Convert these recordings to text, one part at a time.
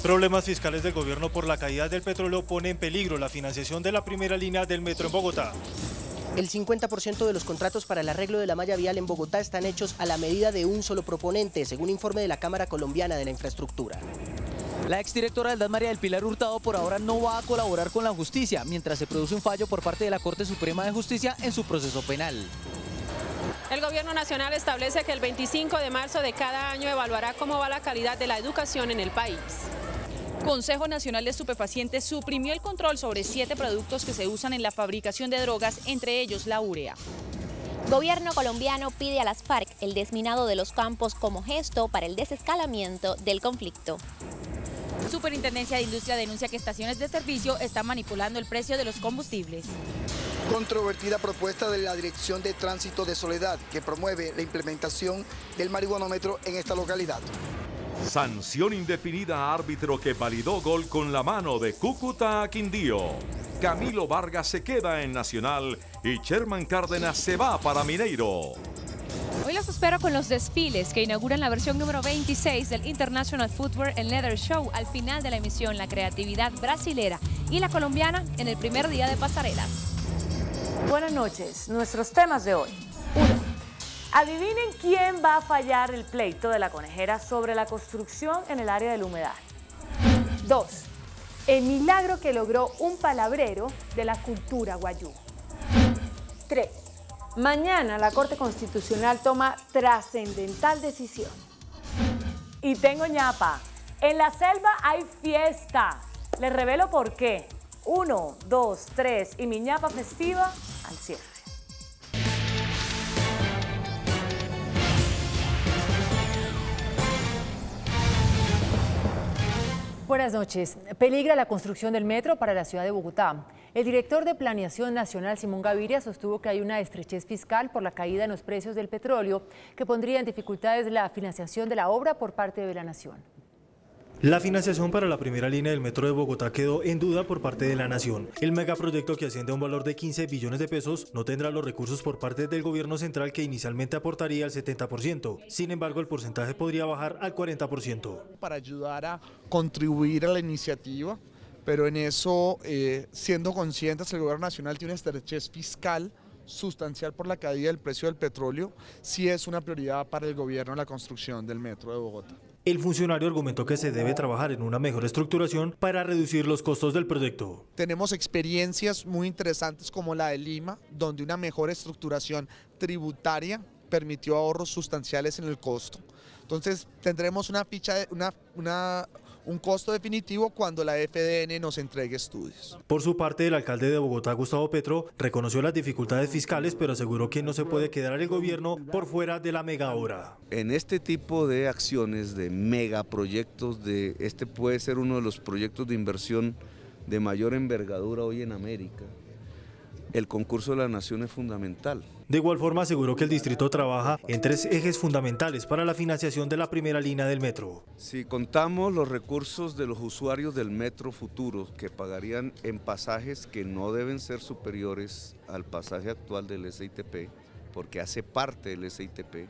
Problemas fiscales del gobierno por la caída del petróleo pone en peligro la financiación de la primera línea del metro en Bogotá. El 50% de los contratos para el arreglo de la malla vial en Bogotá están hechos a la medida de un solo proponente, según informe de la Cámara Colombiana de la Infraestructura. La exdirectora del DAS, María del Pilar Hurtado, por ahora no va a colaborar con la justicia, mientras se produce un fallo por parte de la Corte Suprema de Justicia en su proceso penal. El Gobierno Nacional establece que el 25 de marzo de cada año evaluará cómo va la calidad de la educación en el país. Consejo Nacional de Estupefacientes suprimió el control sobre 7 productos que se usan en la fabricación de drogas, entre ellos la urea. Gobierno colombiano pide a las FARC el desminado de los campos como gesto para el desescalamiento del conflicto. Superintendencia de Industria denuncia que estaciones de servicio están manipulando el precio de los combustibles. Controvertida propuesta de la Dirección de Tránsito de Soledad, que promueve la implementación del marihuanómetro en esta localidad. Sanción indefinida a árbitro que validó gol con la mano de Cúcuta a Quindío. Camilo Vargas se queda en Nacional y Sherman Cárdenas se va para Mineiro. Hoy los espero con los desfiles que inauguran la versión número 26 del International Footwear and Leather Show. Al final de la emisión, la creatividad brasilera y la colombiana en el primer día de pasarelas. Buenas noches. Nuestros temas de hoy. 1. Adivinen quién va a fallar el pleito de la conejera sobre la construcción en el área del humedal. 2. El milagro que logró un palabrero de la cultura guayú. 3. Mañana la Corte Constitucional toma trascendental decisión. Y tengo ñapa. En la selva hay fiesta. Les revelo por qué. 1, 2, 3 y mi ñapa festiva al cierre. Buenas noches. Peligra la construcción del metro para la ciudad de Bogotá. El director de Planeación Nacional, Simón Gaviria, sostuvo que hay una estrechez fiscal por la caída en los precios del petróleo que pondría en dificultades la financiación de la obra por parte de la Nación. La financiación para la primera línea del metro de Bogotá quedó en duda por parte de la Nación. El megaproyecto, que asciende a un valor de 15 billones de pesos, no tendrá los recursos por parte del gobierno central, que inicialmente aportaría el 70%. Sin embargo, el porcentaje podría bajar al 40%. Para ayudar a contribuir a la iniciativa, pero en eso, siendo conscientes, el gobierno nacional tiene una estrechez fiscal sustancial por la caída del precio del petróleo, sí es una prioridad para el gobierno la construcción del metro de Bogotá. El funcionario argumentó que se debe trabajar en una mejor estructuración para reducir los costos del proyecto. Tenemos experiencias muy interesantes como la de Lima, donde una mejor estructuración tributaria permitió ahorros sustanciales en el costo. Entonces tendremos un costo definitivo cuando la FDN nos entregue estudios. Por su parte, el alcalde de Bogotá, Gustavo Petro, reconoció las dificultades fiscales, pero aseguró que no se puede quedar el gobierno por fuera de la mega obra. En este tipo de acciones, de megaproyectos, este puede ser uno de los proyectos de inversión de mayor envergadura hoy en América. El concurso de la Nación es fundamental. De igual forma, aseguró que el distrito trabaja en 3 ejes fundamentales para la financiación de la primera línea del metro. Si contamos los recursos de los usuarios del metro futuro, que pagarían en pasajes que no deben ser superiores al pasaje actual del SITP, porque hace parte del SITP.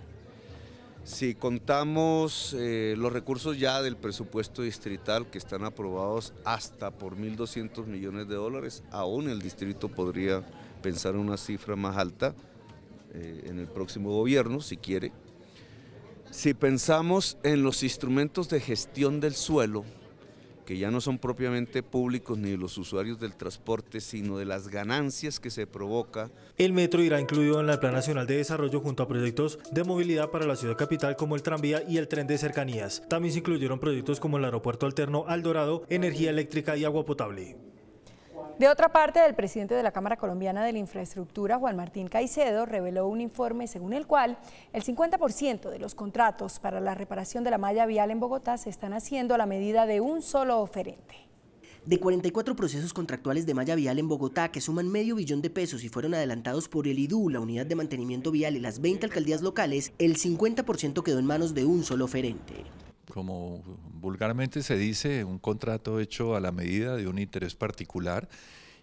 Si contamos los recursos ya del presupuesto distrital, que están aprobados hasta por 1.200 millones de dólares, aún el distrito podría pensar en una cifra más alta en el próximo gobierno, si quiere. Si pensamos en los instrumentos de gestión del suelo, que ya no son propiamente públicos ni de los usuarios del transporte, sino de las ganancias que se provoca. El metro irá incluido en el Plan Nacional de Desarrollo junto a proyectos de movilidad para la ciudad capital como el tranvía y el tren de cercanías. También se incluyeron proyectos como el aeropuerto alterno al Dorado, energía eléctrica y agua potable. De otra parte, el presidente de la Cámara Colombiana de la Infraestructura, Juan Martín Caicedo, reveló un informe según el cual el 50% de los contratos para la reparación de la malla vial en Bogotá se están haciendo a la medida de un solo oferente. De 44 procesos contractuales de malla vial en Bogotá, que suman $500 millones de pesos y fueron adelantados por el IDU, la Unidad de Mantenimiento Vial y las 20 alcaldías locales, el 50% quedó en manos de un solo oferente. Como vulgarmente se dice, un contrato hecho a la medida de un interés particular,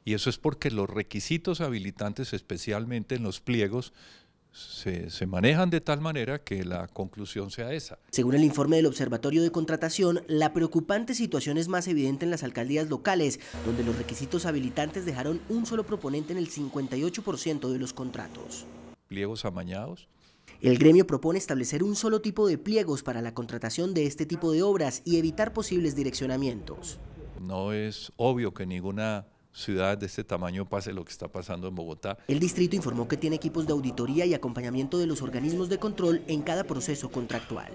y eso es porque los requisitos habilitantes, especialmente en los pliegos, se manejan de tal manera que la conclusión sea esa. Según el informe del Observatorio de Contratación, la preocupante situación es más evidente en las alcaldías locales, donde los requisitos habilitantes dejaron un solo proponente en el 58% de los contratos. Pliegos amañados. El gremio propone establecer un solo tipo de pliegos para la contratación de este tipo de obras y evitar posibles direccionamientos. No es obvio que ninguna ciudad de este tamaño pase lo que está pasando en Bogotá. El distrito informó que tiene equipos de auditoría y acompañamiento de los organismos de control en cada proceso contractual.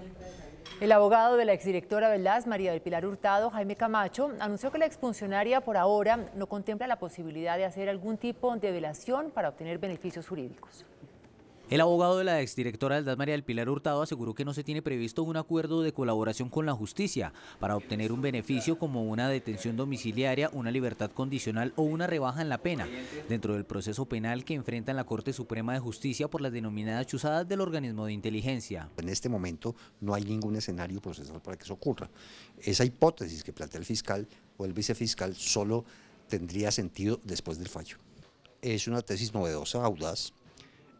El abogado de la exdirectora Velas, María del Pilar Hurtado, Jaime Camacho, anunció que la exfuncionaria por ahora no contempla la posibilidad de hacer algún tipo de delación para obtener beneficios jurídicos. El abogado de la exdirectora del DAS, María del Pilar Hurtado, aseguró que no se tiene previsto un acuerdo de colaboración con la justicia para obtener un beneficio como una detención domiciliaria, una libertad condicional o una rebaja en la pena dentro del proceso penal que enfrenta en la Corte Suprema de Justicia por las denominadas chuzadas del organismo de inteligencia. En este momento no hay ningún escenario procesal para que eso ocurra. Esa hipótesis que plantea el fiscal o el vicefiscal solo tendría sentido después del fallo. Es una tesis novedosa, audaz.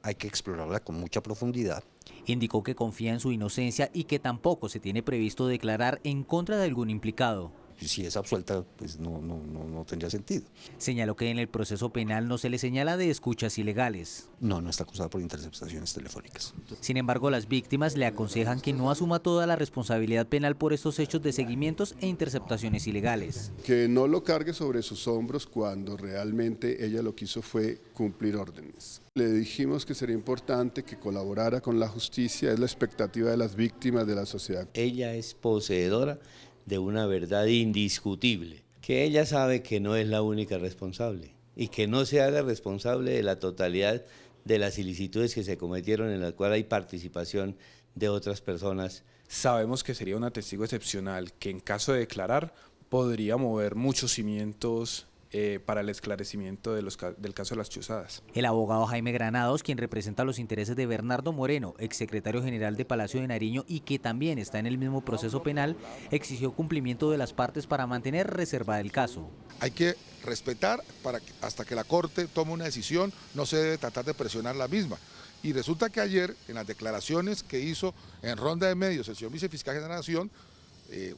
Hay que explorarla con mucha profundidad. Indicó que confía en su inocencia y que tampoco se tiene previsto declarar en contra de algún implicado. Si es absuelta, pues no tendría sentido. Señaló que en el proceso penal no se le señala de escuchas ilegales. No está acusada por interceptaciones telefónicas. Sin embargo, las víctimas le aconsejan que no asuma toda la responsabilidad penal por estos hechos de seguimientos e interceptaciones ilegales. Que no lo cargue sobre sus hombros cuando realmente ella lo que hizo fue cumplir órdenes. Le dijimos que sería importante que colaborara con la justicia, es la expectativa de las víctimas de la sociedad. Ella es poseedora de una verdad indiscutible, que ella sabe que no es la única responsable y que no se haga responsable de la totalidad de las ilicitudes que se cometieron en las cuales hay participación de otras personas. Sabemos que sería una testigo excepcional que en caso de declarar podría mover muchos cimientos para el esclarecimiento del caso de las chuzadas. El abogado Jaime Granados, quien representa los intereses de Bernardo Moreno, exsecretario general de Palacio de Nariño y que también está en el mismo proceso penal, exigió cumplimiento de las partes para mantener reservada el caso. Hay que respetar hasta que la Corte tome una decisión, no se debe tratar de presionar la misma. Y resulta que ayer, en las declaraciones que hizo en ronda de medios el señor vicefiscal de la Nación,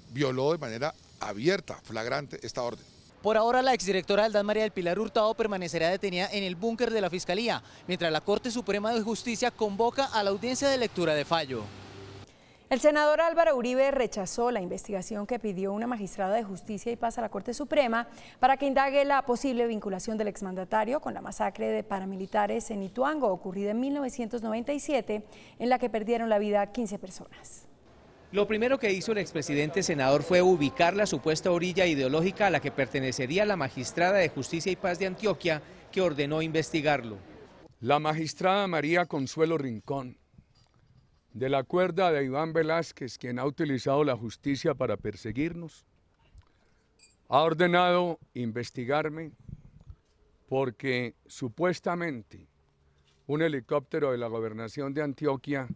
violó de manera abierta, flagrante, esta orden. Por ahora, la exdirectora del DAS, María del Pilar Hurtado, permanecerá detenida en el búnker de la Fiscalía, mientras la Corte Suprema de Justicia convoca a la audiencia de lectura de fallo. El senador Álvaro Uribe rechazó la investigación que pidió una magistrada de justicia y paz a la Corte Suprema para que indague la posible vinculación del exmandatario con la masacre de paramilitares en Ituango, ocurrida en 1997, en la que perdieron la vida 15 personas. Lo primero que hizo el expresidente senador fue ubicar la supuesta orilla ideológica a la que pertenecería la magistrada de Justicia y Paz de Antioquia, que ordenó investigarlo. La magistrada María Consuelo Rincón, de la cuerda de Iván Velázquez, quien ha utilizado la justicia para perseguirnos, ha ordenado investigarme porque supuestamente un helicóptero de la gobernación de Antioquia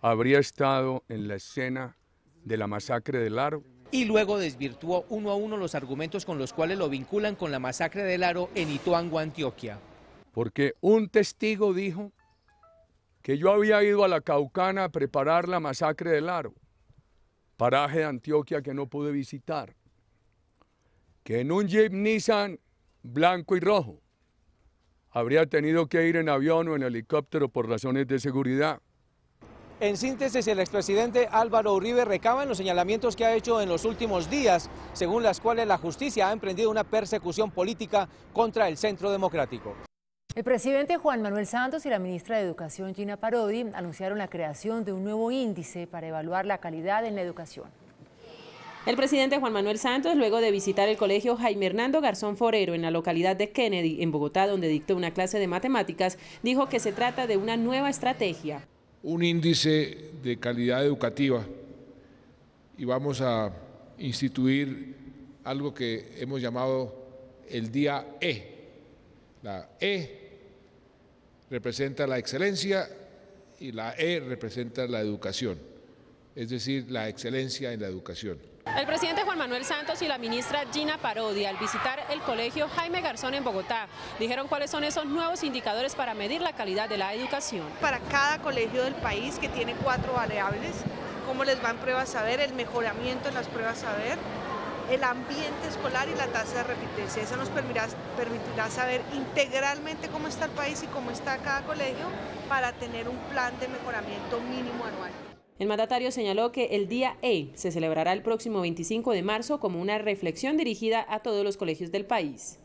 habría estado en la escena de la masacre del Aro. Y luego desvirtuó uno a uno los argumentos con los cuales lo vinculan con la masacre del Aro en Ituango, Antioquia. Porque un testigo dijo que yo había ido a la Caucana a preparar la masacre del Aro, paraje de Antioquia que no pude visitar, que en un Jeep Nissan blanco y rojo habría tenido que ir en avión o en helicóptero por razones de seguridad. En síntesis, el expresidente Álvaro Uribe recaba en los señalamientos que ha hecho en los últimos días, según las cuales la justicia ha emprendido una persecución política contra el Centro Democrático. El presidente Juan Manuel Santos y la ministra de Educación Gina Parodi anunciaron la creación de un nuevo índice para evaluar la calidad en la educación. El presidente Juan Manuel Santos, luego de visitar el colegio Jaime Hernando Garzón Forero en la localidad de Kennedy, en Bogotá, donde dictó una clase de matemáticas, dijo que se trata de una nueva estrategia. Un índice de calidad educativa y vamos a instituir algo que hemos llamado el día E. La E representa la excelencia y la E representa la educación. es decir, la excelencia en la educación. El presidente Juan Manuel Santos y la ministra Gina Parodi, al visitar el colegio Jaime Garzón en Bogotá, dijeron cuáles son esos nuevos indicadores para medir la calidad de la educación. Para cada colegio del país, que tiene 4 variables, cómo les va en pruebas saber, el mejoramiento en las pruebas saber, el ambiente escolar y la tasa de repitencia. Eso nos permitirá saber integralmente cómo está el país y cómo está cada colegio para tener un plan de mejoramiento mínimo anual. El mandatario señaló que el Día E se celebrará el próximo 25 de marzo como una reflexión dirigida a todos los colegios del país.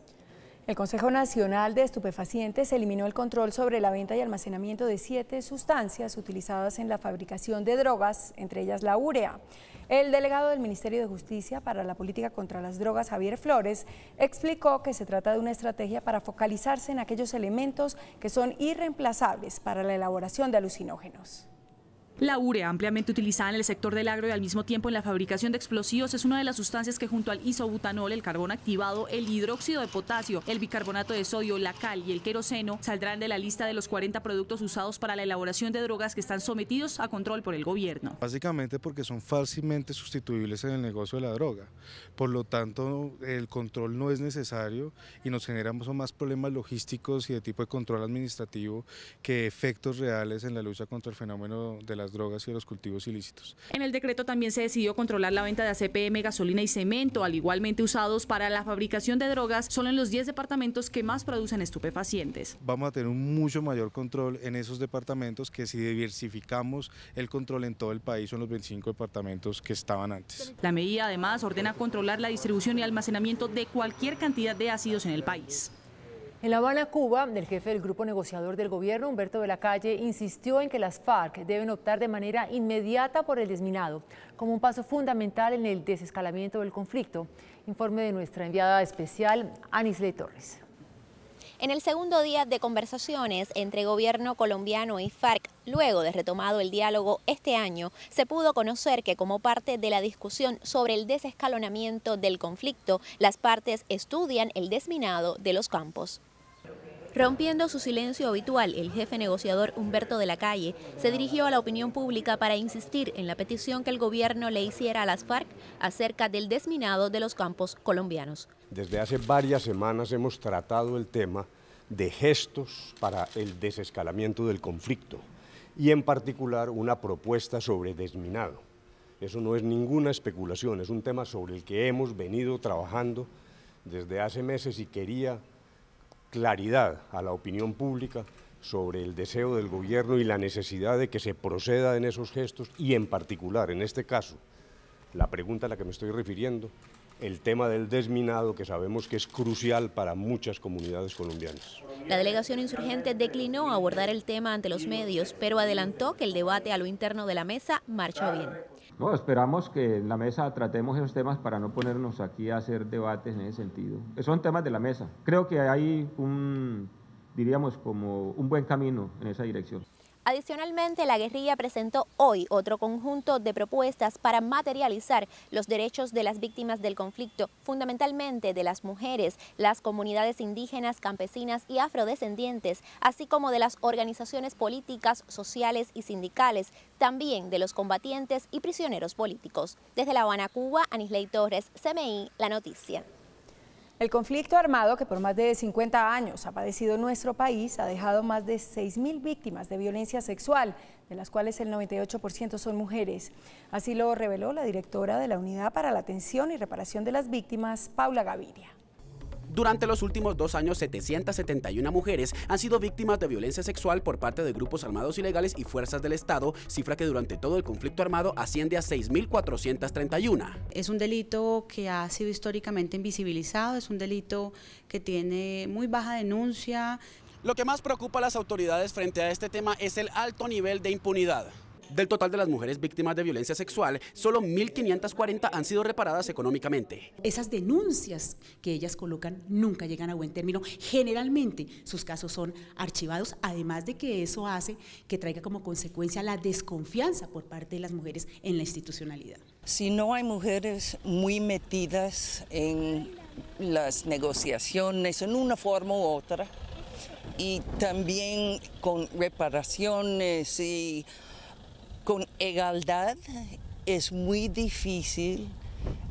El Consejo Nacional de Estupefacientes eliminó el control sobre la venta y almacenamiento de 7 sustancias utilizadas en la fabricación de drogas, entre ellas la urea. El delegado del Ministerio de Justicia para la Política contra las Drogas, Javier Flores, explicó que se trata de una estrategia para focalizarse en aquellos elementos que son irreemplazables para la elaboración de alucinógenos. La urea, ampliamente utilizada en el sector del agro y al mismo tiempo en la fabricación de explosivos, es una de las sustancias que junto al isobutanol, el carbón activado, el hidróxido de potasio, el bicarbonato de sodio, la cal y el queroseno saldrán de la lista de los 40 productos usados para la elaboración de drogas que están sometidos a control por el gobierno. Básicamente porque son fácilmente sustituibles en el negocio de la droga. Por lo tanto, el control no es necesario y nos generamos más problemas logísticos y de tipo de control administrativo que efectos reales en la lucha contra el fenómeno de las drogas y de los cultivos ilícitos. En el decreto también se decidió controlar la venta de ACPM, gasolina y cemento, al igualmente usados para la fabricación de drogas, solo en los 10 departamentos que más producen estupefacientes. Vamos a tener un mucho mayor control en esos departamentos que si diversificamos el control en todo el país son los 25 departamentos que estaban antes. La medida además ordena controlar la distribución y almacenamiento de cualquier cantidad de ácidos en el país. En La Habana, Cuba, el jefe del grupo negociador del gobierno, Humberto de la Calle, insistió en que las FARC deben optar de manera inmediata por el desminado, como un paso fundamental en el desescalamiento del conflicto. Informe de nuestra enviada especial, Anisley Torres. En el segundo día de conversaciones entre gobierno colombiano y FARC, luego de retomado el diálogo este año, se pudo conocer que como parte de la discusión sobre el desescalonamiento del conflicto, las partes estudian el desminado de los campos. Rompiendo su silencio habitual, el jefe negociador Humberto de la Calle se dirigió a la opinión pública para insistir en la petición que el gobierno le hiciera a las FARC acerca del desminado de los campos colombianos. Desde hace varias semanas hemos tratado el tema de gestos para el desescalamiento del conflicto y en particular una propuesta sobre desminado. Eso no es ninguna especulación, es un tema sobre el que hemos venido trabajando desde hace meses y quería claridad a la opinión pública sobre el deseo del gobierno y la necesidad de que se proceda en esos gestos y en particular, en este caso, la pregunta a la que me estoy refiriendo, el tema del desminado, que sabemos que es crucial para muchas comunidades colombianas. La delegación insurgente declinó abordar el tema ante los medios, pero adelantó que el debate a lo interno de la mesa marcha bien. No, esperamos que en la mesa tratemos esos temas para no ponernos aquí a hacer debates en ese sentido. Son temas de la mesa. Creo que hay diríamos, como un buen camino en esa dirección. Adicionalmente, la guerrilla presentó hoy otro conjunto de propuestas para materializar los derechos de las víctimas del conflicto, fundamentalmente de las mujeres, las comunidades indígenas, campesinas y afrodescendientes, así como de las organizaciones políticas, sociales y sindicales, también de los combatientes y prisioneros políticos. Desde La Habana, Cuba, Anisley Torres, CMI, La Noticia. El conflicto armado que por más de 50 años ha padecido nuestro país ha dejado más de 6.000 víctimas de violencia sexual, de las cuales el 98% son mujeres. Así lo reveló la directora de la Unidad para la Atención y Reparación de las Víctimas, Paula Gaviria. Durante los últimos 2 años, 771 mujeres han sido víctimas de violencia sexual por parte de grupos armados ilegales y fuerzas del Estado, cifra que durante todo el conflicto armado asciende a 6.431. Es un delito que ha sido históricamente invisibilizado, es un delito que tiene muy baja denuncia. Lo que más preocupa a las autoridades frente a este tema es el alto nivel de impunidad. Del total de las mujeres víctimas de violencia sexual, solo 1.540 han sido reparadas económicamente. Esas denuncias que ellas colocan nunca llegan a buen término. Generalmente sus casos son archivados, además de que eso hace que traiga como consecuencia la desconfianza por parte de las mujeres en la institucionalidad. Si no hay mujeres muy metidas en las negociaciones en una forma u otra, y también con reparaciones y con igualdad es muy difícil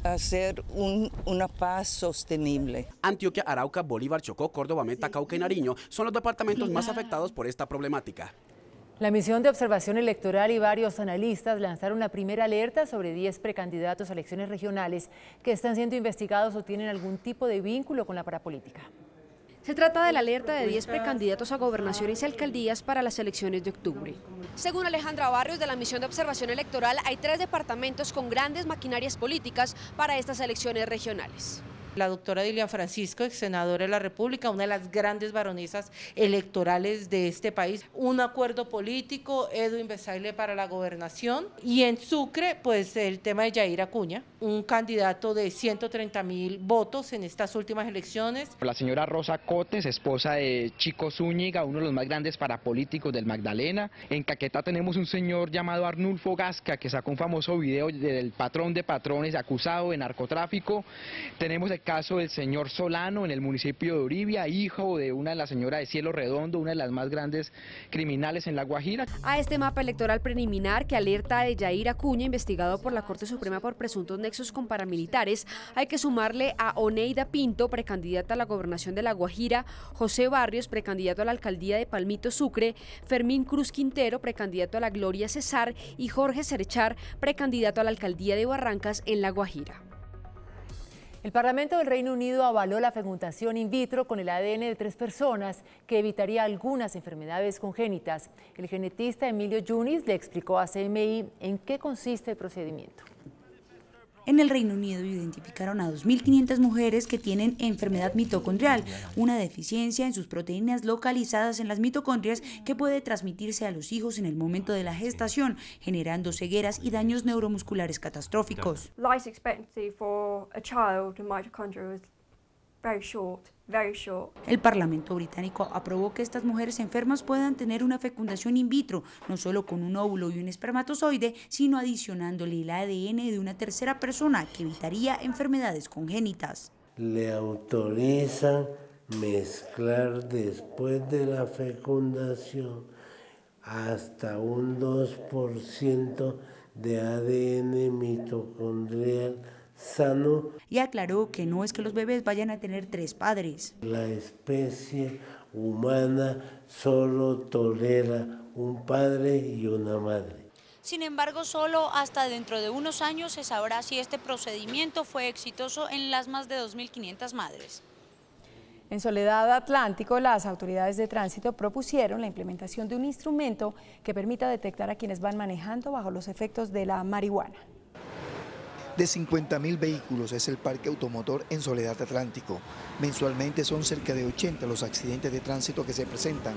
hacer una paz sostenible. Antioquia, Arauca, Bolívar, Chocó, Córdoba, Meta, Cauca y Nariño son los departamentos más afectados por esta problemática. La misión de observación electoral y varios analistas lanzaron una primera alerta sobre 10 precandidatos a elecciones regionales que están siendo investigados o tienen algún tipo de vínculo con la parapolítica. Se trata de la alerta de 10 precandidatos a gobernaciones y alcaldías para las elecciones de octubre. Según Alejandra Barrios de la Misión de Observación Electoral, hay 3 departamentos con grandes maquinarias políticas para estas elecciones regionales. La doctora Dilian Francisco, ex senadora de la República, una de las grandes baronesas electorales de este país. Un acuerdo político, Edwin Besaile para la gobernación. Y en Sucre, pues el tema de Yair Acuña, un candidato de 130.000 votos en estas últimas elecciones. La señora Rosa Cotes, esposa de Chico Zúñiga, uno de los más grandes parapolíticos del Magdalena. En Caquetá tenemos un señor llamado Arnulfo Gasca, que sacó un famoso video del patrón de patrones acusado de narcotráfico. Tenemos el caso del señor Solano en el municipio de Oribia, hijo de una de las señoras de Cielo Redondo, una de las más grandes criminales en La Guajira. A este mapa electoral preliminar que alerta de Yair Acuña, investigado por la Corte Suprema por presuntos nexos con paramilitares, hay que sumarle a Oneida Pinto, precandidata a la gobernación de La Guajira, José Barrios, precandidato a la alcaldía de Palmito Sucre, Fermín Cruz Quintero, precandidato a la Gloria Cesar, y Jorge Cerchar, precandidato a la alcaldía de Barrancas en La Guajira. El Parlamento del Reino Unido avaló la fecundación in vitro con el ADN de 3 personas que evitaría algunas enfermedades congénitas. El genetista Emilio Yunis le explicó a CMI en qué consiste el procedimiento. En el Reino Unido identificaron a 2.500 mujeres que tienen enfermedad mitocondrial, una deficiencia en sus proteínas localizadas en las mitocondrias que puede transmitirse a los hijos en el momento de la gestación, generando cegueras y daños neuromusculares catastróficos. Life expectancy for a child with mitochondria is very short. El Parlamento británico aprobó que estas mujeres enfermas puedan tener una fecundación in vitro, no solo con un óvulo y un espermatozoide, sino adicionándole el ADN de una tercera persona que evitaría enfermedades congénitas. Le autorizan mezclar después de la fecundación hasta un 2% de ADN mitocondrial sano. Y aclaró que no es que los bebés vayan a tener 3 padres. La especie humana solo tolera un padre y una madre. Sin embargo, solo hasta dentro de unos años se sabrá si este procedimiento fue exitoso en las más de 2.500 madres. En Soledad Atlántico, las autoridades de tránsito propusieron la implementación de un instrumento que permita detectar a quienes van manejando bajo los efectos de la marihuana. De 50.000 vehículos es el parque automotor en Soledad Atlántico. Mensualmente son cerca de 80 los accidentes de tránsito que se presentan,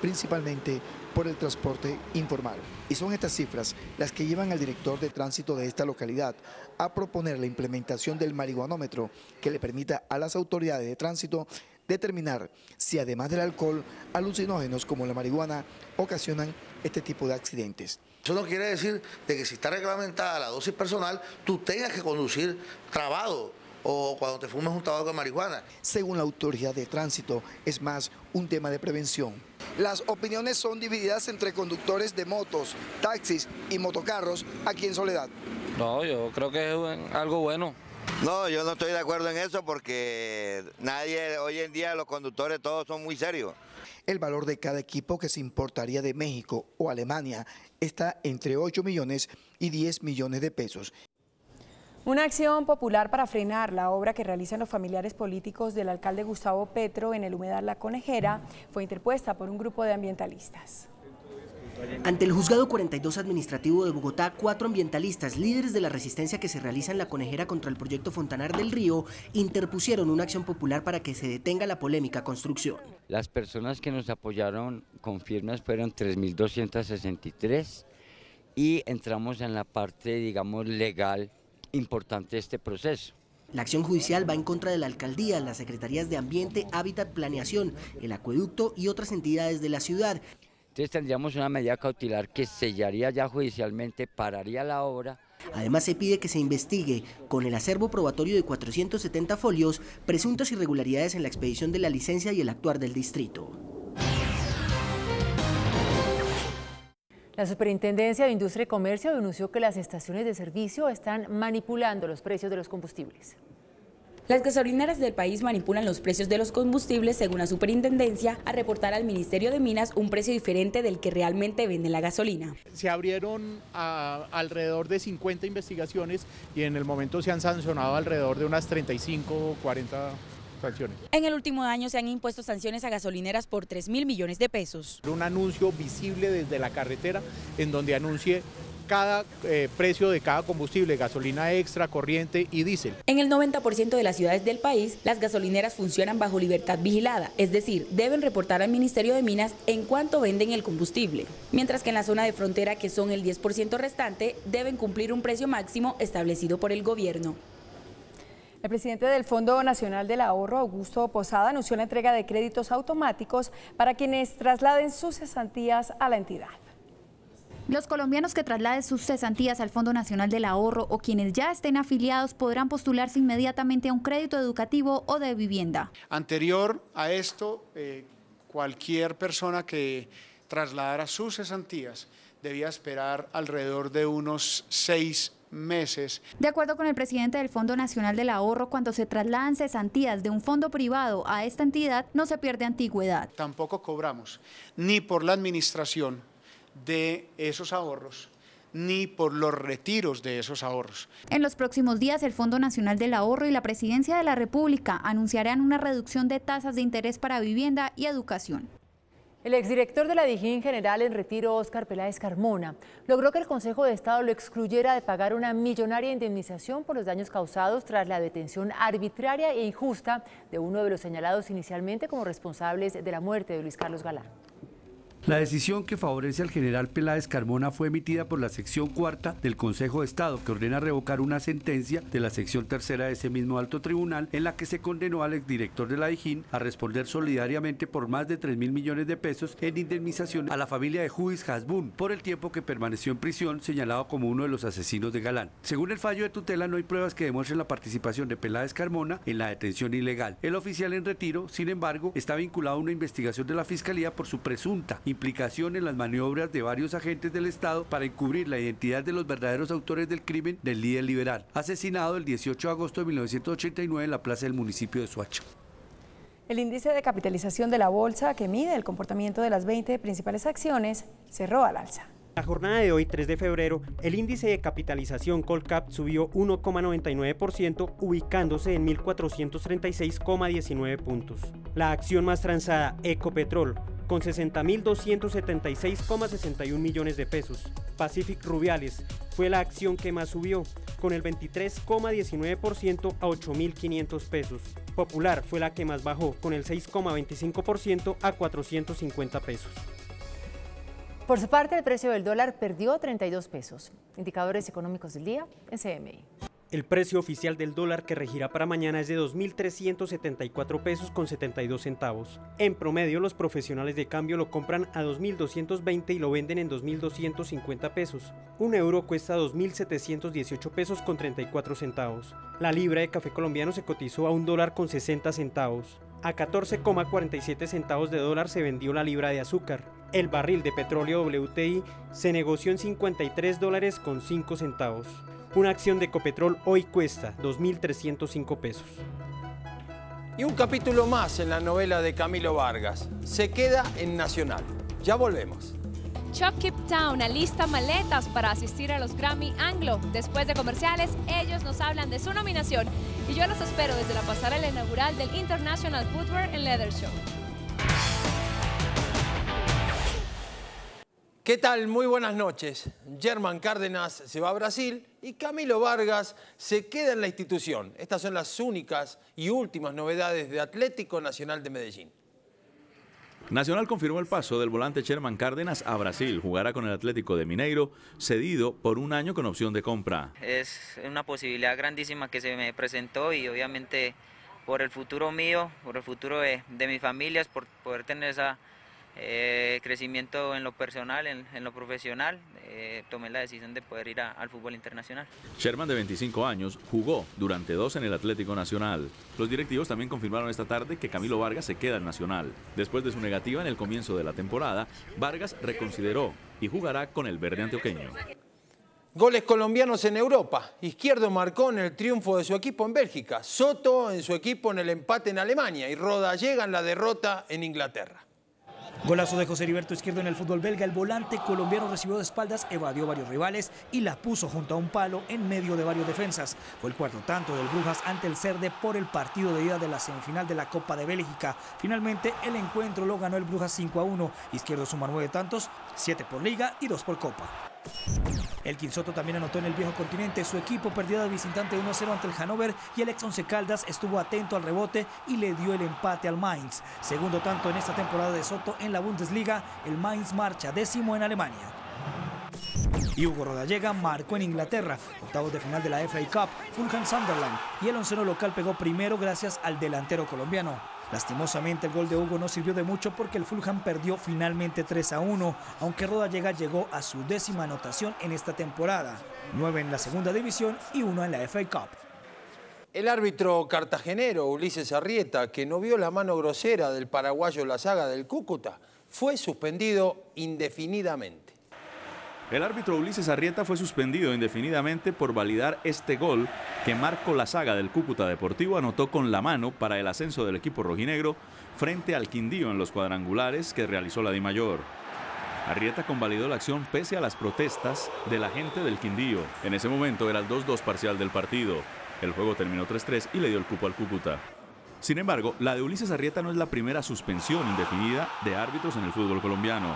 principalmente por el transporte informal. Y son estas cifras las que llevan al director de tránsito de esta localidad a proponer la implementación del marihuanómetro que le permita a las autoridades de tránsito determinar si además del alcohol, alucinógenos como la marihuana ocasionan este tipo de accidentes. Eso no quiere decir de que si está reglamentada la dosis personal, tú tengas que conducir trabado o cuando te fumes un tabaco de marihuana. Según la autoridad de tránsito, es más un tema de prevención. Las opiniones son divididas entre conductores de motos, taxis y motocarros aquí en Soledad. No, yo creo que es algo bueno. No, yo no estoy de acuerdo en eso porque nadie, hoy en día los conductores todos son muy serios. El valor de cada equipo que se importaría de México o Alemania está entre 8 millones y 10 millones de pesos. Una acción popular para frenar la obra que realizan los familiares políticos del alcalde Gustavo Petro en el humedal La Conejera fue interpuesta por un grupo de ambientalistas. Ante el Juzgado 42 Administrativo de Bogotá, 4 ambientalistas, líderes de la resistencia que se realiza en La Conejera contra el proyecto Fontanar del Río, interpusieron una acción popular para que se detenga la polémica construcción. Las personas que nos apoyaron con firmas fueron 3.263 y entramos en la parte, digamos, legal importante de este proceso. La acción judicial va en contra de la alcaldía, las secretarías de Ambiente, Hábitat, Planeación, el Acueducto y otras entidades de la ciudad. Entonces tendríamos una medida cautelar que sellaría ya judicialmente, pararía la obra. Además se pide que se investigue, con el acervo probatorio de 470 folios, presuntas irregularidades en la expedición de la licencia y el actuar del distrito. La Superintendencia de Industria y Comercio denunció que las estaciones de servicio están manipulando los precios de los combustibles. Las gasolineras del país manipulan los precios de los combustibles, según la superintendencia, a reportar al Ministerio de Minas un precio diferente del que realmente vende la gasolina. Se abrieron alrededor de 50 investigaciones y en el momento se han sancionado alrededor de unas 35 o 40 sanciones. En el último año se han impuesto sanciones a gasolineras por 3.000 millones de pesos. Un anuncio visible desde la carretera en donde anuncie cada precio de cada combustible, gasolina extra, corriente y diésel. En el 90% de las ciudades del país, las gasolineras funcionan bajo libertad vigilada, es decir, deben reportar al Ministerio de Minas en cuánto venden el combustible. Mientras que en la zona de frontera, que son el 10% restante, deben cumplir un precio máximo establecido por el gobierno. El presidente del Fondo Nacional del Ahorro, Augusto Posada, anunció la entrega de créditos automáticos para quienes trasladen sus cesantías a la entidad. Los colombianos que trasladen sus cesantías al Fondo Nacional del Ahorro o quienes ya estén afiliados podrán postularse inmediatamente a un crédito educativo o de vivienda. Anterior a esto, cualquier persona que trasladara sus cesantías debía esperar alrededor de unos 6 meses. De acuerdo con el presidente del Fondo Nacional del Ahorro, cuando se trasladan cesantías de un fondo privado a esta entidad, no se pierde antigüedad. Tampoco cobramos ni por la administración de esos ahorros, ni por los retiros de esos ahorros. En los próximos días, el Fondo Nacional del Ahorro y la Presidencia de la República anunciarán una reducción de tasas de interés para vivienda y educación. El exdirector de la Dijín General en retiro, Óscar Peláez Carmona, logró que el Consejo de Estado lo excluyera de pagar una millonaria indemnización por los daños causados tras la detención arbitraria e injusta de uno de los señalados inicialmente como responsables de la muerte de Luis Carlos Galán. La decisión que favorece al general Peláez Carmona fue emitida por la sección cuarta del Consejo de Estado, que ordena revocar una sentencia de la sección tercera de ese mismo alto tribunal en la que se condenó al exdirector de la Dijín a responder solidariamente por más de 3.000 millones de pesos en indemnización a la familia de Juiz Hasbún por el tiempo que permaneció en prisión, señalado como uno de los asesinos de Galán. Según el fallo de tutela, no hay pruebas que demuestren la participación de Peláez Carmona en la detención ilegal. El oficial en retiro, sin embargo, está vinculado a una investigación de la Fiscalía por su presunta implicación en las maniobras de varios agentes del Estado para encubrir la identidad de los verdaderos autores del crimen del líder liberal, asesinado el 18 de agosto de 1989 en la plaza del municipio de Soacha. El índice de capitalización de la bolsa, que mide el comportamiento de las 20 principales acciones, cerró al alza. La jornada de hoy, 3 de febrero, el índice de capitalización Colcap subió 1,99%, ubicándose en 1.436,19 puntos. La acción más transada, Ecopetrol, con 60.276,61 millones de pesos. Pacific Rubiales fue la acción que más subió, con el 23,19% a 8.500 pesos. Popular fue la que más bajó, con el 6,25% a 450 pesos. Por su parte, el precio del dólar perdió 32 pesos. Indicadores económicos del día en CMI. El precio oficial del dólar que regirá para mañana es de 2.374 pesos con 72 centavos. En promedio, los profesionales de cambio lo compran a 2.220 y lo venden en 2.250 pesos. Un euro cuesta 2.718 pesos con 34 centavos. La libra de café colombiano se cotizó a $1 con 60 centavos. A 14,47 centavos de dólar se vendió la libra de azúcar. El barril de petróleo WTI se negoció en $53 con 5 centavos. Una acción de Ecopetrol hoy cuesta 2.305 pesos. Y un capítulo más en la novela de Camilo Vargas. Se queda en Nacional. Ya volvemos. Chuck Keep Town alista maletas para asistir a los Grammy Anglo. Después de comerciales, ellos nos hablan de su nominación y yo los espero desde la pasarela inaugural del International Footwear and Leather Show. ¿Qué tal? Muy buenas noches. Germán Cárdenas se va a Brasil y Camilo Vargas se queda en la institución. Estas son las únicas y últimas novedades de Atlético Nacional de Medellín. Nacional confirmó el paso del volante Germán Cárdenas a Brasil. Jugará con el Atlético de Mineiro, cedido por un año con opción de compra. Es una posibilidad grandísima que se me presentó y obviamente por el futuro mío, por el futuro de mi familia, por poder tener crecimiento en lo personal, en lo profesional, tomé la decisión de poder ir al fútbol internacional. Sherman, de 25 años, jugó durante 2 en el Atlético Nacional. Los directivos también confirmaron esta tarde que Camilo Vargas se queda en Nacional. Después de su negativa en el comienzo de la temporada, Vargas reconsideró y jugará con el verde antioqueño. Goles colombianos en Europa. Izquierdo marcó en el triunfo de su equipo en Bélgica, Soto en su equipo en el empate en Alemania y Rodallega en la derrota en Inglaterra. Golazo de José Heriberto Izquierdo en el fútbol belga. El volante colombiano recibió de espaldas, evadió varios rivales y la puso junto a un palo en medio de varios defensas. Fue el cuarto tanto del Brujas ante el Cerde por el partido de ida de la semifinal de la Copa de Bélgica. Finalmente el encuentro lo ganó el Brujas 5-1. Izquierdo suma 9 tantos, 7 por Liga y 2 por Copa. Elkin Soto también anotó en el viejo continente. Su equipo perdió de visitante 1-0 ante el Hannover y el ex Once Caldas estuvo atento al rebote y le dio el empate al Mainz. Segundo tanto en esta temporada de Soto en la Bundesliga. El Mainz marcha 10º en Alemania. Y Hugo Rodallega marcó en Inglaterra, octavos de final de la FA Cup, Fulham Sunderland, y el onceno local pegó primero gracias al delantero colombiano. Lastimosamente el gol de Hugo no sirvió de mucho porque el Fulham perdió finalmente 3-1, aunque Rodallega llegó a su 10ª anotación en esta temporada, 9 en la segunda división y 1 en la FA Cup. El árbitro cartagenero Ulises Arrieta, que no vio la mano grosera del paraguayo Lasaga del Cúcuta, fue suspendido indefinidamente. El árbitro Ulises Arrieta fue suspendido indefinidamente por validar este gol que Marco Lasaga del Cúcuta Deportivo anotó con la mano para el ascenso del equipo rojinegro frente al Quindío en los cuadrangulares que realizó la Dimayor. Arrieta convalidó la acción pese a las protestas de la gente del Quindío. En ese momento era el 2-2 parcial del partido. El juego terminó 3-3 y le dio el cupo al Cúcuta. Sin embargo, la de Ulises Arrieta no es la primera suspensión indefinida de árbitros en el fútbol colombiano.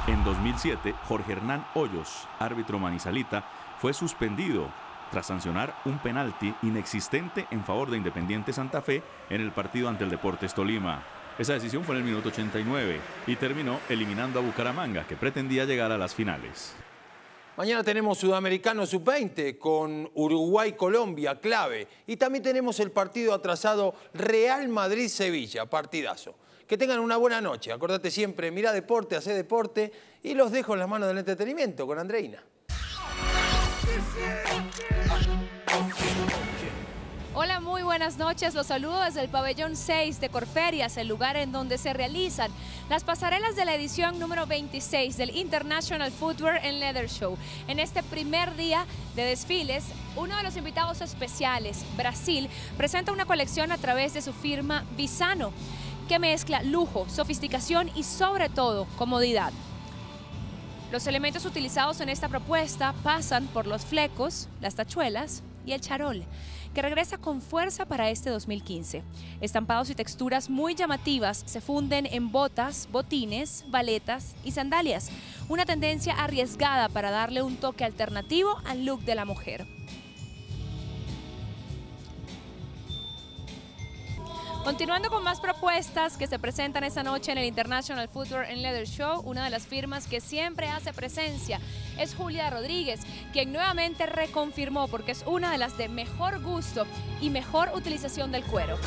En 2007, Jorge Hernán Hoyos, árbitro manizalita, fue suspendido tras sancionar un penalti inexistente en favor de Independiente Santa Fe en el partido ante el Deportes Tolima. Esa decisión fue en el minuto 89 y terminó eliminando a Bucaramanga, que pretendía llegar a las finales. Mañana tenemos Sudamericano Sub-20 con Uruguay-Colombia, clave. Y también tenemos el partido atrasado Real Madrid-Sevilla, partidazo. Que tengan una buena noche. Acordate siempre, mira deporte, hacé deporte y los dejo en las manos del entretenimiento con Andreina. Hola, muy buenas noches. Los saludo desde el pabellón 6 de Corferias, el lugar en donde se realizan las pasarelas de la edición número 26 del International Footwear and Leather Show. En este primer día de desfiles, uno de los invitados especiales, Brasil, presenta una colección a través de su firma Visano, que mezcla lujo, sofisticación y sobre todo comodidad. Los elementos utilizados en esta propuesta pasan por los flecos, las tachuelas y el charol, que regresa con fuerza para este 2015. Estampados y texturas muy llamativas se funden en botas, botines, baletas y sandalias, una tendencia arriesgada para darle un toque alternativo al look de la mujer. Continuando con más propuestas que se presentan esta noche en el International Footwear and Leather Show, una de las firmas que siempre hace presencia es Julia Rodríguez, quien nuevamente reconfirmó porque es una de las de mejor gusto y mejor utilización del cuero.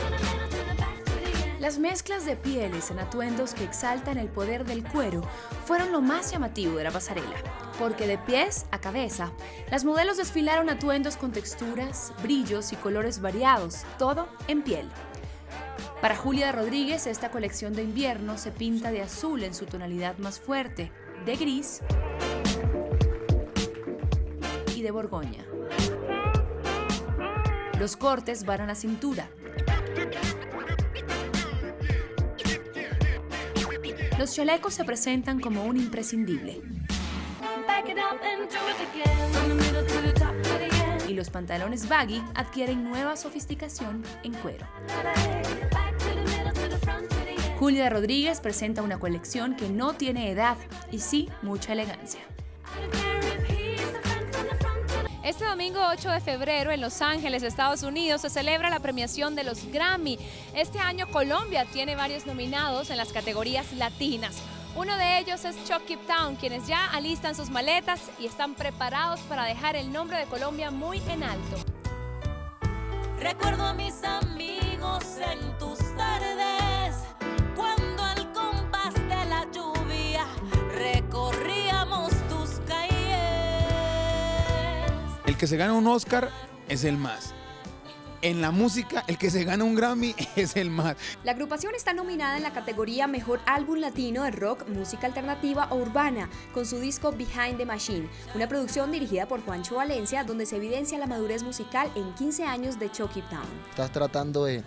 Las mezclas de pieles en atuendos que exaltan el poder del cuero fueron lo más llamativo de la pasarela, porque de pies a cabeza, las modelos desfilaron atuendos con texturas, brillos y colores variados, todo en piel. Para Julia Rodríguez, esta colección de invierno se pinta de azul en su tonalidad más fuerte, de gris y de borgoña. Los cortes van a la cintura. Los chalecos se presentan como un imprescindible. Y los pantalones baggy adquieren nueva sofisticación en cuero. Julia Rodríguez presenta una colección que no tiene edad y sí mucha elegancia. Este domingo 8 de febrero en Los Ángeles, Estados Unidos, se celebra la premiación de los Grammy. Este año Colombia tiene varios nominados en las categorías latinas. Uno de ellos es Chucky Town, quienes ya alistan sus maletas y están preparados para dejar el nombre de Colombia muy en alto. Recuerdo a mis amigos en tus tardes, cuando al compás de la El que se gana un Oscar es el más. En la música, el que se gana un Grammy es el más. La agrupación está nominada en la categoría Mejor Álbum Latino de Rock, Música Alternativa o Urbana, con su disco Behind the Machine, una producción dirigida por Juancho Valencia, donde se evidencia la madurez musical en 15 años de Chuck It Down. Estás tratando de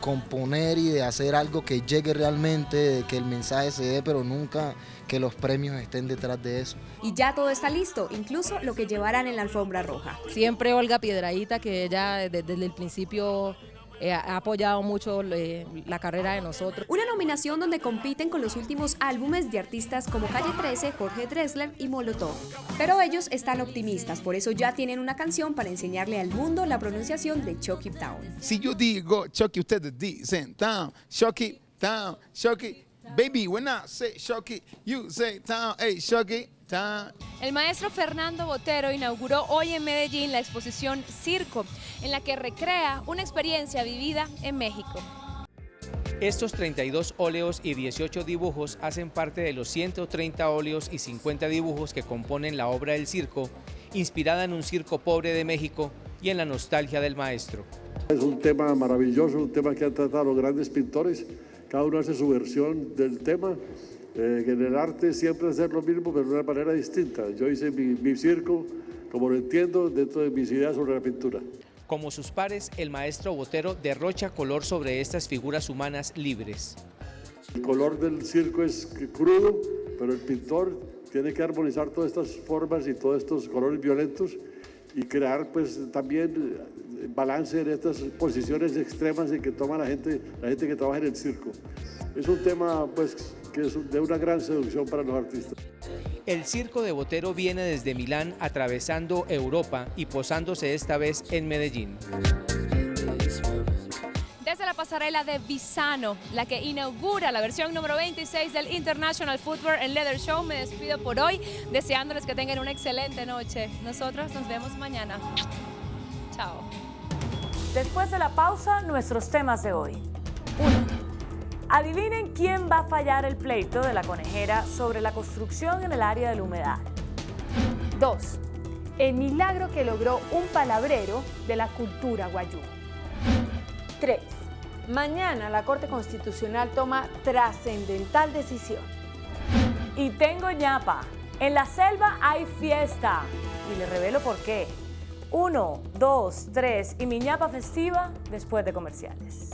componer y de hacer algo que llegue realmente, de que el mensaje se dé, pero nunca que los premios estén detrás de eso. Y ya todo está listo, incluso lo que llevarán en la alfombra roja. Siempre Olga Piedradita, que ella desde el principio ha apoyado mucho la carrera de nosotros. Una nominación donde compiten con los últimos álbumes de artistas como Calle 13, Jorge Drexler y Molotov. Pero ellos están optimistas, por eso ya tienen una canción para enseñarle al mundo la pronunciación de Chuck It Down. Si yo digo Chucky, ustedes dicen down, Chucky, down, Chucky. Baby, when I say Chucky, you say down, hey Chucky. El maestro Fernando Botero inauguró hoy en Medellín la exposición Circo, en la que recrea una experiencia vivida en México. Estos 32 óleos y 18 dibujos hacen parte de los 130 óleos y 50 dibujos que componen la obra del circo, inspirada en un circo pobre de México y en la nostalgia del maestro. Es un tema maravilloso, un tema que han tratado los grandes pintores, cada uno hace su versión del tema. En el arte siempre hacer lo mismo, pero de una manera distinta. Yo hice mi circo, como lo entiendo, dentro de mis ideas sobre la pintura. Como sus pares, el maestro Botero derrocha color sobre estas figuras humanas libres. El color del circo es crudo, pero el pintor tiene que armonizar todas estas formas y todos estos colores violentos y crear pues también balance en estas posiciones extremas en que toma la gente que trabaja en el circo. Es un tema pues que es de una gran seducción para los artistas. El circo de Botero viene desde Milán, atravesando Europa y posándose esta vez en Medellín. Desde la pasarela de Visano, la que inaugura la versión número 26 del International Footwear and Leather Show, me despido por hoy, deseándoles que tengan una excelente noche. Nosotros nos vemos mañana. Chao. Después de la pausa, nuestros temas de hoy. 1. Adivinen quién va a fallar el pleito de la Conejera sobre la construcción en el área del humedal. 2. El milagro que logró un palabrero de la cultura guayú. 3. Mañana la Corte Constitucional toma trascendental decisión. Y tengo ñapa. En la selva hay fiesta. Y les revelo por qué. 1, 2, 3 y mi ñapa festiva después de comerciales.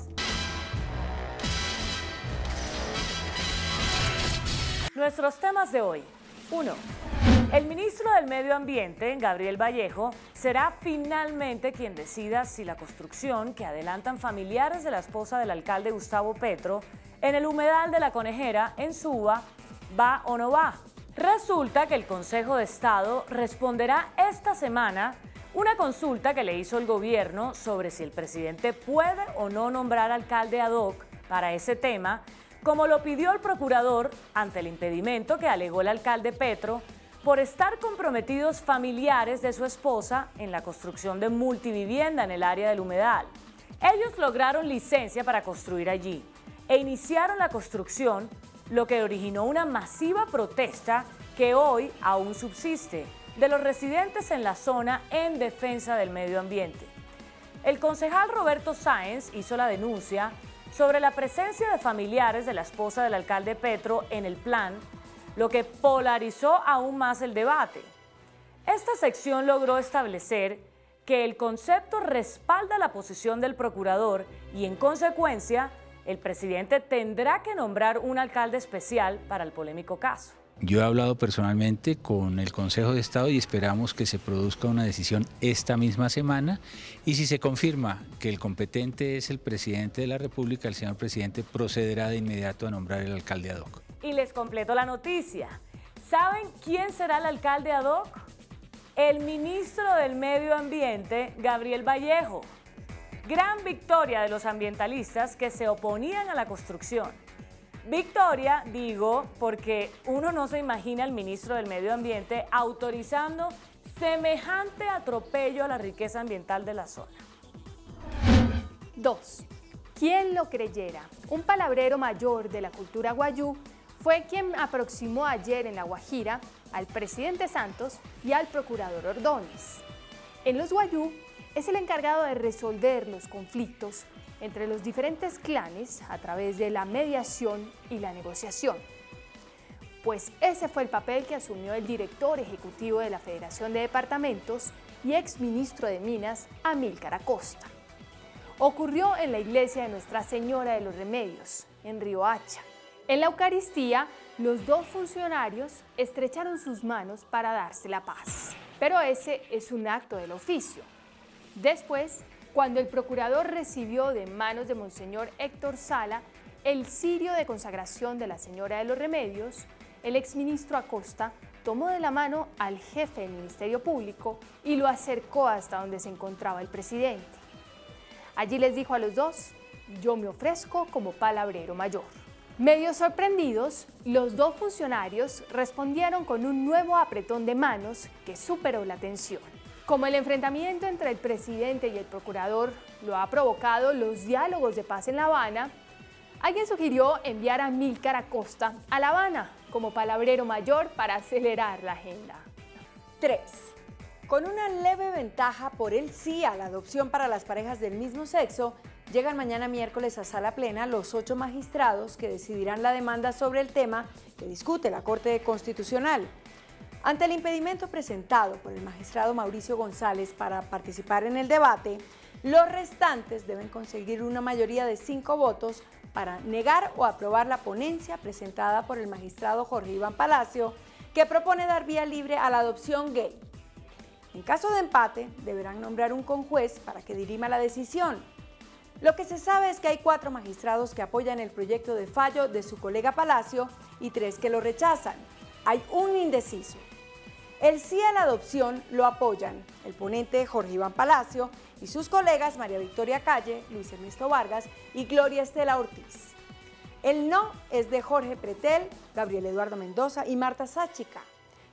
Nuestros temas de hoy. 1. El ministro del Medio Ambiente, Gabriel Vallejo, será finalmente quien decida si la construcción que adelantan familiares de la esposa del alcalde Gustavo Petro en el humedal de La Conejera, en Suba, va o no va. Resulta que el Consejo de Estado responderá esta semana una consulta que le hizo el gobierno sobre si el presidente puede o no nombrar alcalde ad hoc para ese tema, como lo pidió el procurador ante el impedimento que alegó el alcalde Petro por estar comprometidos familiares de su esposa en la construcción de multivivienda en el área del humedal. Ellos lograron licencia para construir allí e iniciaron la construcción, lo que originó una masiva protesta que hoy aún subsiste de los residentes en la zona en defensa del medio ambiente. El concejal Roberto Sáenz hizo la denuncia sobre la presencia de familiares de la esposa del alcalde Petro en el plan, lo que polarizó aún más el debate. Esta sección logró establecer que el concepto respalda la posición del procurador y, en consecuencia, el presidente tendrá que nombrar un alcalde especial para el polémico caso. Yo he hablado personalmente con el Consejo de Estado y esperamos que se produzca una decisión esta misma semana, y si se confirma que el competente es el presidente de la República, el señor presidente procederá de inmediato a nombrar el alcalde ad hoc. Y les completo la noticia. ¿Saben quién será el alcalde ad hoc? El ministro del Medio Ambiente, Gabriel Vallejo. Gran victoria de los ambientalistas que se oponían a la construcción. Victoria, digo, porque uno no se imagina al ministro del Medio Ambiente autorizando semejante atropello a la riqueza ambiental de la zona. 2. ¿Quién lo creyera? Un palabrero mayor de la cultura guayú fue quien aproximó ayer en La Guajira al presidente Santos y al procurador Ordóñez. En los Wayuu es el encargado de resolver los conflictos entre los diferentes clanes a través de la mediación y la negociación. Pues ese fue el papel que asumió el director ejecutivo de la Federación de Departamentos y exministro de Minas, Amílcar Acosta. Ocurrió en la iglesia de Nuestra Señora de los Remedios, en Riohacha. En la Eucaristía, los dos funcionarios estrecharon sus manos para darse la paz. Pero ese es un acto del oficio. Después, cuando el procurador recibió de manos de Monseñor Héctor Sala el cirio de consagración de la Señora de los Remedios, el exministro Acosta tomó de la mano al jefe del Ministerio Público y lo acercó hasta donde se encontraba el presidente. Allí les dijo a los dos: yo me ofrezco como palabrero mayor. Medio sorprendidos, los dos funcionarios respondieron con un nuevo apretón de manos que superó la tensión. Como el enfrentamiento entre el presidente y el procurador lo ha provocado los diálogos de paz en La Habana, alguien sugirió enviar a Amílcar Acosta a La Habana como palabrero mayor para acelerar la agenda. 3. Con una leve ventaja por el sí a la adopción para las parejas del mismo sexo, llegan mañana miércoles a sala plena los 8 magistrados que decidirán la demanda sobre el tema que discute la Corte Constitucional. Ante el impedimento presentado por el magistrado Mauricio González para participar en el debate, los restantes deben conseguir una mayoría de 5 votos para negar o aprobar la ponencia presentada por el magistrado Jorge Iván Palacio, que propone dar vía libre a la adopción gay. En caso de empate, deberán nombrar un conjuez para que dirima la decisión. Lo que se sabe es que hay 4 magistrados que apoyan el proyecto de fallo de su colega Palacio y 3 que lo rechazan. Hay un indeciso. El sí a la adopción lo apoyan el ponente Jorge Iván Palacio y sus colegas María Victoria Calle, Luis Ernesto Vargas y Gloria Estela Ortiz. El no es de Jorge Pretel, Gabriel Eduardo Mendoza y Marta Sáchica.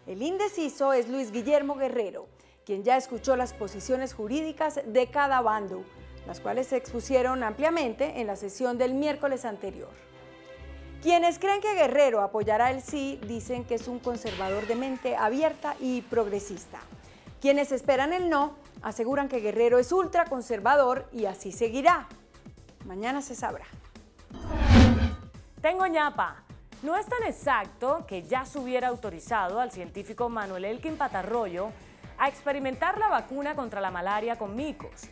El indeciso es Luis Guillermo Guerrero, quien ya escuchó las posiciones jurídicas de cada bando, las cuales se expusieron ampliamente en la sesión del miércoles anterior. Quienes creen que Guerrero apoyará el sí dicen que es un conservador de mente abierta y progresista. Quienes esperan el no aseguran que Guerrero es ultraconservador y así seguirá. Mañana se sabrá. Tengo ñapa. No es tan exacto que ya se hubiera autorizado al científico Manuel Elkin Patarroyo a experimentar la vacuna contra la malaria con micos.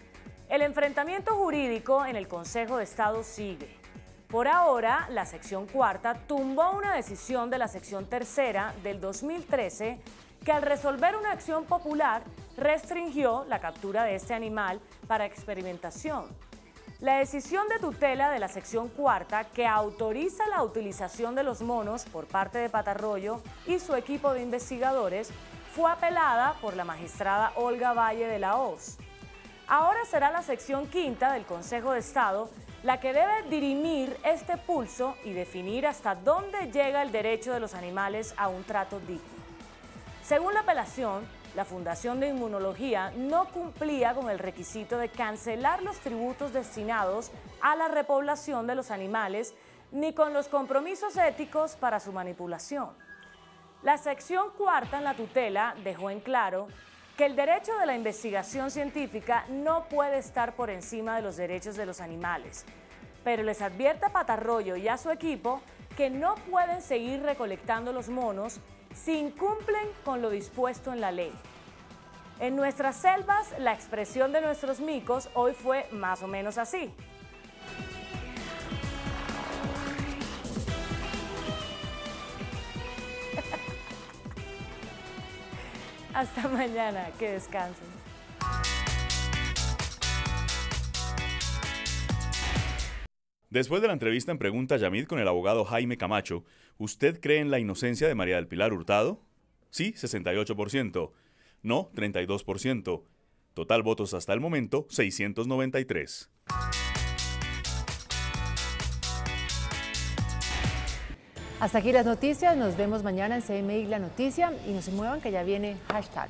El enfrentamiento jurídico en el Consejo de Estado sigue. Por ahora, la sección cuarta tumbó una decisión de la sección tercera del 2013 que al resolver una acción popular restringió la captura de este animal para experimentación. La decisión de tutela de la sección cuarta que autoriza la utilización de los monos por parte de Patarroyo y su equipo de investigadores fue apelada por la magistrada Olga Valle de la Hoz. Ahora será la sección quinta del Consejo de Estado la que debe dirimir este pulso y definir hasta dónde llega el derecho de los animales a un trato digno. Según la apelación, la Fundación de Inmunología no cumplía con el requisito de cancelar los tributos destinados a la repoblación de los animales ni con los compromisos éticos para su manipulación. La sección cuarta en la tutela dejó en claro que el derecho de la investigación científica no puede estar por encima de los derechos de los animales, pero les advierte a Patarroyo y a su equipo que no pueden seguir recolectando los monos si incumplen con lo dispuesto en la ley. En nuestras selvas, la expresión de nuestros micos hoy fue más o menos así. Hasta mañana, que descansen. Después de la entrevista en Pregunta Yamid con el abogado Jaime Camacho, ¿usted cree en la inocencia de María del Pilar Hurtado? Sí, 68%. No, 32%. Total votos hasta el momento, 693. Hasta aquí las noticias, nos vemos mañana en CMI La Noticia y no se muevan que ya viene hashtag.